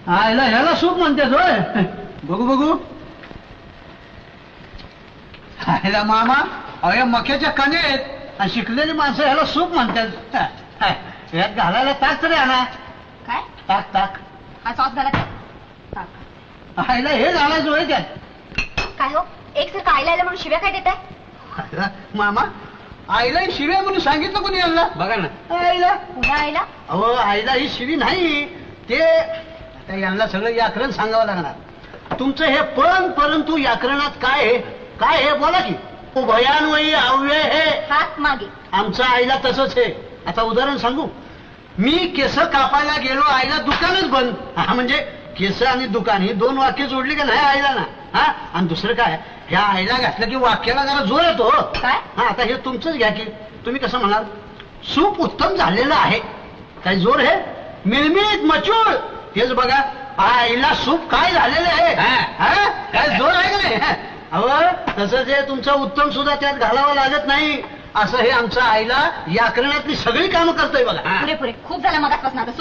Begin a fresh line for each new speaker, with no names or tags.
आईला ह्याला सूप म्हणते होय. बघू बघू. आईला मामा अरे मक्याच्या कणेत आणि शिकलेली माणसं ह्याला सूप म्हणतात. ह्यात घालायला ताक तरी आणा.
काय
ताक ताक.
हा सॉस झाला काय?
आईला हे घालायचं होय त्यात.
काय हो एक सर आईला आलं म्हणून शिव्या काय देताय?
मामा आईला ही शिवी म्हणून सांगितलं कोणी यांना? बघा ना आईला.
पुन्हा आईला?
अहो आईला ही शिवी नाही ते आता यांना सगळं व्याकरण सांगावं लागणार. तुमचं हे पण परंतु व्याकरणात काय आहे काय हे बोला की. भयान्वयी अव्यय हे
हात मागे.
आमच्या आईला तसंच आहे. आता उदाहरण सांगू. मी केस कापायला गेलो आईला दुकानच बंद. हा म्हणजे केस आणि दुकान ही दोन वाक्य जोडली का नाही आईला ना. हा आणि दुसरं काय ह्या आईला घातलं की वाक्याला जरा जोर येतो.
काय?
हा आता हे तुमचंच घ्या की. तुम्ही कसं म्हणाल सूप उत्तम झालेलं आहे काय जोर आहे मिळमिळीत मचूळ. हेच बघा आईला सूप काय झालेलं आहे. काय जोर आहे का नाही. अहो तसंच हे तुमचं उत्तम सुद्धा त्यात घालावं लागत नाही. असं हे आमच्या आईला व्याकरणातली सगळी कामं करतोय बघा.
पुरे पुरे खूप झाला मगाचपासून आता